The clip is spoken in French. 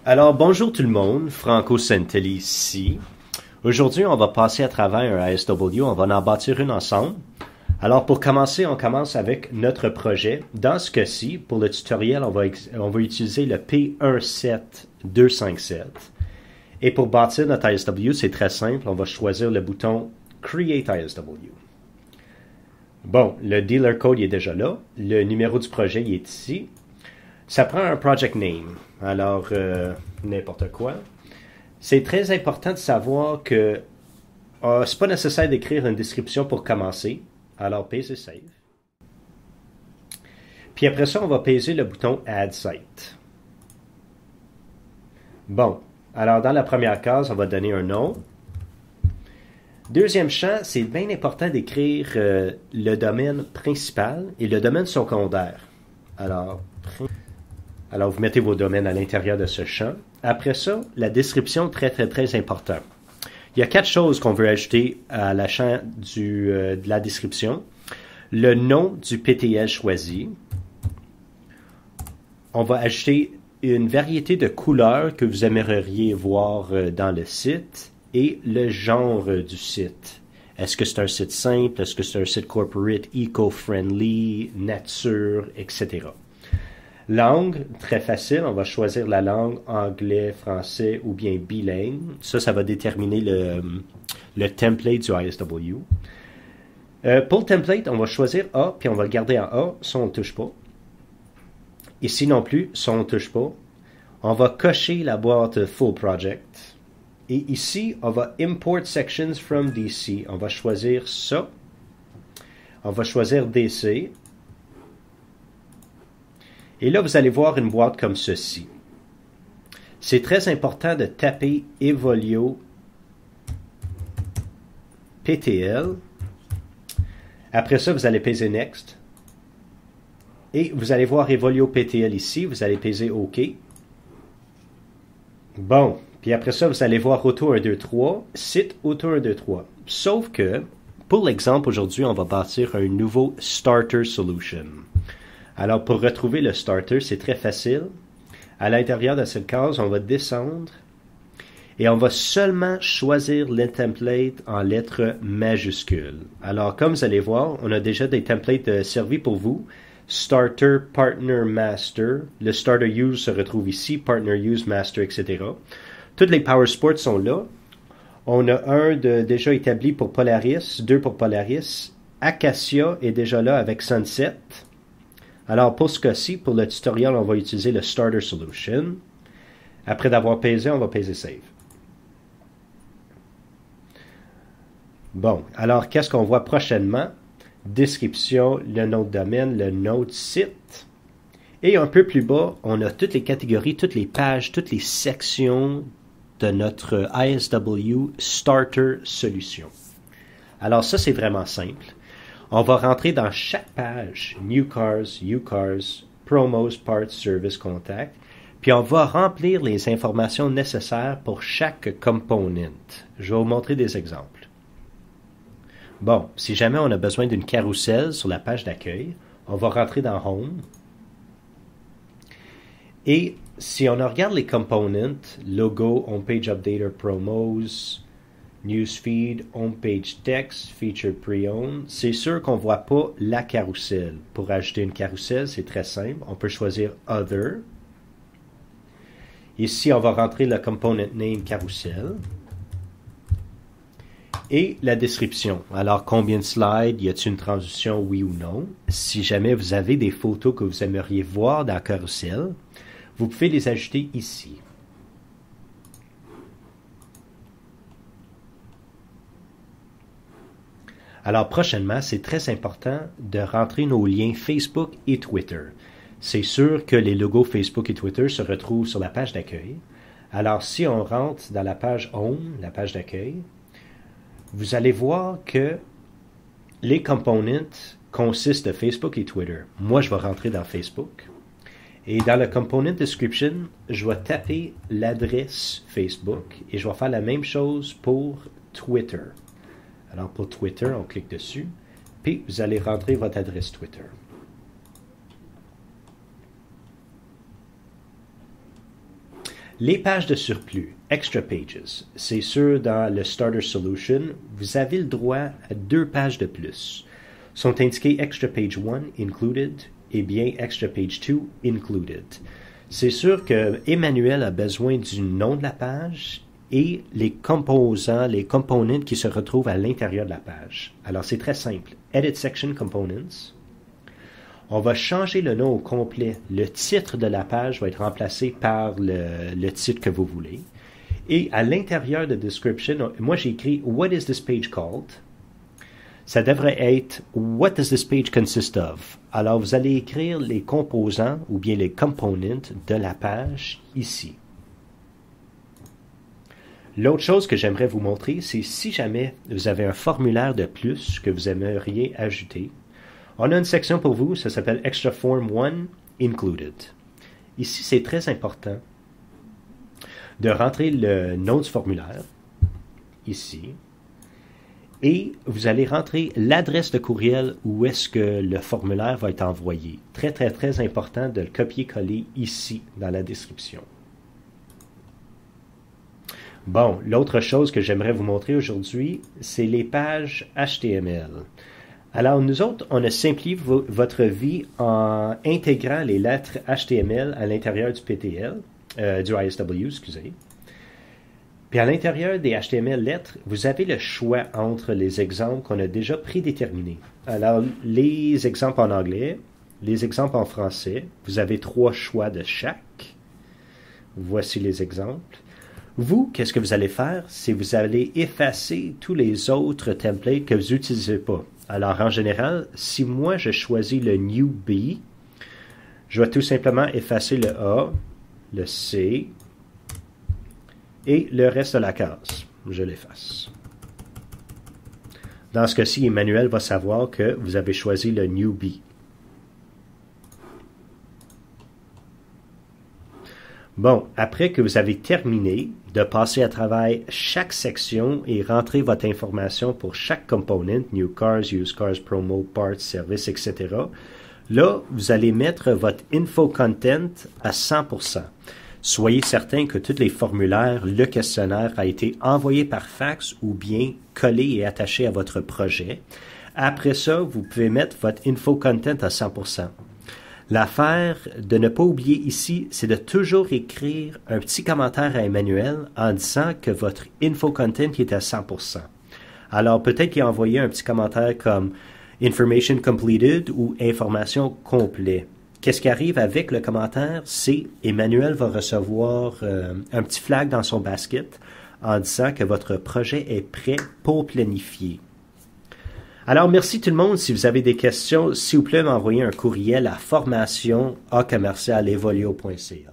Alors, bonjour tout le monde, Franco Santelli ici. Aujourd'hui, on va passer à travers un ASW, on va en bâtir une ensemble. Alors, pour commencer, on commence avec notre projet. Dans ce cas-ci, pour le tutoriel, on va utiliser le P17257. Et pour bâtir notre ASW, c'est très simple, on va choisir le bouton Create ASW. Bon, le dealer code il est déjà là, le numéro du projet il est ici. Ça prend un project name, alors n'importe quoi. C'est très important de savoir que c'est pas nécessaire d'écrire une description pour commencer, alors pesez Save. Puis après ça, on va peser le bouton Add Site. Bon, alors dans la première case, on va donner un nom. Deuxième champ, c'est bien important d'écrire le domaine principal et le domaine secondaire. Alors, vous mettez vos domaines à l'intérieur de ce champ. Après ça, la description, très important. Il y a 4 choses qu'on veut ajouter à la champ de la description. Le nom du PTL choisi. On va ajouter une variété de couleurs que vous aimeriez voir dans le site et le genre du site. Est-ce que c'est un site simple? Est-ce que c'est un site corporate, eco-friendly, nature, etc. Langue, très facile, on va choisir la langue anglais, français ou bien bilingue. Ça va déterminer le template du ISW. Pour le template, on va choisir A, puis on va le garder en A, ça on ne touche pas. Ici non plus, ça on ne touche pas. On va cocher la boîte Full Project. Et ici, on va Import Sections from DC. On va choisir ça. On va choisir DC. Et là, vous allez voir une boîte comme ceci. C'est très important de taper Evolio PTL. Après ça, vous allez peser Next. Et vous allez voir Evolio PTL ici. Vous allez peser OK. Bon. Puis après ça, vous allez voir Auto 123, Site Auto 123. Sauf que, pour l'exemple, aujourd'hui, on va bâtir un nouveau Starter Solution. Alors, pour retrouver le starter, c'est très facile. À l'intérieur de cette case, on va descendre et on va seulement choisir le template en lettres majuscules. Alors, comme vous allez voir, on a déjà des templates servis pour vous. Starter, Partner, Master. Le Starter Use se retrouve ici, Partner Use, Master, etc. Toutes les Power Sports sont là. On a un déjà établi pour Polaris, 2 pour Polaris. Acacia est déjà là avec Sunset. Alors, pour ce cas-ci, pour le tutoriel, on va utiliser le Starter Solution. Après d'avoir pesé, on va peser Save. Bon, alors, qu'est-ce qu'on voit prochainement? Description, le nom de domaine, le nom de site. Et un peu plus bas, on a toutes les catégories, toutes les pages, toutes les sections de notre ISW Starter Solution. Alors, ça, c'est vraiment simple. On va rentrer dans chaque page, New Cars, U-Cars, Promos, Parts, Service, Contact, puis on va remplir les informations nécessaires pour chaque component. Je vais vous montrer des exemples. Bon, si jamais on a besoin d'une carousel sur la page d'accueil, on va rentrer dans Home. Et si on regarde les components, logo, homepage updater, promos, newsfeed, homepage text, feature pre-owned, c'est sûr qu'on ne voit pas la carousel. Pour ajouter une carousel, c'est très simple. On peut choisir Other. Ici, on va rentrer le component name carousel. Et la description. Alors, combien de slides? Y a-t-il une transition, oui ou non? Si jamais vous avez des photos que vous aimeriez voir dans la carousel, vous pouvez les ajouter ici. Alors, prochainement, c'est très important de rentrer nos liens Facebook et Twitter. C'est sûr que les logos Facebook et Twitter se retrouvent sur la page d'accueil. Alors, si on rentre dans la page Home, la page d'accueil, vous allez voir que les components consistent de Facebook et Twitter. Moi, je vais rentrer dans Facebook. Et dans le component description, je vais taper l'adresse Facebook et je vais faire la même chose pour Twitter. Alors, pour Twitter, on clique dessus, puis vous allez rentrer votre adresse Twitter. Les pages de surplus, Extra Pages, c'est sûr dans le Starter Solution, vous avez le droit à 2 pages de plus. Sont indiqués Extra Page 1 Included et bien Extra Page 2 Included. C'est sûr que Emmanuel a besoin du nom de la page et les composants, les components qui se retrouvent à l'intérieur de la page. Alors c'est très simple. Edit Section Components. On va changer le nom au complet. Le titre de la page va être remplacé par le titre que vous voulez. Et à l'intérieur de Description, moi j'ai écrit What is this page called? Ça devrait être What does this page consist of? Alors vous allez écrire les composants ou bien les components de la page ici. L'autre chose que j'aimerais vous montrer, c'est si jamais vous avez un formulaire de plus que vous aimeriez ajouter, on a une section pour vous, ça s'appelle Extra Form 1 Included. Ici, c'est très important de rentrer le nom du formulaire, ici, et vous allez rentrer l'adresse de courriel où est-ce que le formulaire va être envoyé. Très, très, très important de le copier-coller ici, dans la description. Bon, l'autre chose que j'aimerais vous montrer aujourd'hui, c'est les pages HTML. Alors, nous autres, on a simplifié votre vie en intégrant les lettres HTML à l'intérieur du PTL, du ISW, excusez. Puis à l'intérieur des HTML lettres, vous avez le choix entre les exemples qu'on a déjà prédéterminés. Alors, les exemples en anglais, les exemples en français, vous avez 3 choix de chaque. Voici les exemples. Vous, qu'est-ce que vous allez faire? C'est vous allez effacer tous les autres templates que vous n'utilisez pas. Alors, en général, si moi je choisis le New B, je vais tout simplement effacer le A, le C et le reste de la case. Je l'efface. Dans ce cas-ci, Emmanuel va savoir que vous avez choisi le New B. Bon, après que vous avez terminé de passer à travers chaque section et rentrer votre information pour chaque component, New Cars, Used Cars, Promo, Parts, Service, etc., là, vous allez mettre votre Info Content à 100%. Soyez certain que tous les formulaires, le questionnaire a été envoyé par fax ou bien collé et attaché à votre projet. Après ça, vous pouvez mettre votre Info Content à 100%. L'affaire de ne pas oublier ici, c'est de toujours écrire un petit commentaire à Emmanuel en disant que votre info content est à 100%. Alors peut-être qu'il a envoyé un petit commentaire comme information completed ou information complète. Qu'est-ce qui arrive avec le commentaire? C'est Emmanuel va recevoir un petit flag dans son basket en disant que votre projet est prêt pour planifier. Alors, merci tout le monde. Si vous avez des questions, s'il vous plaît, m'envoyez un courriel à formation@evolio.ca.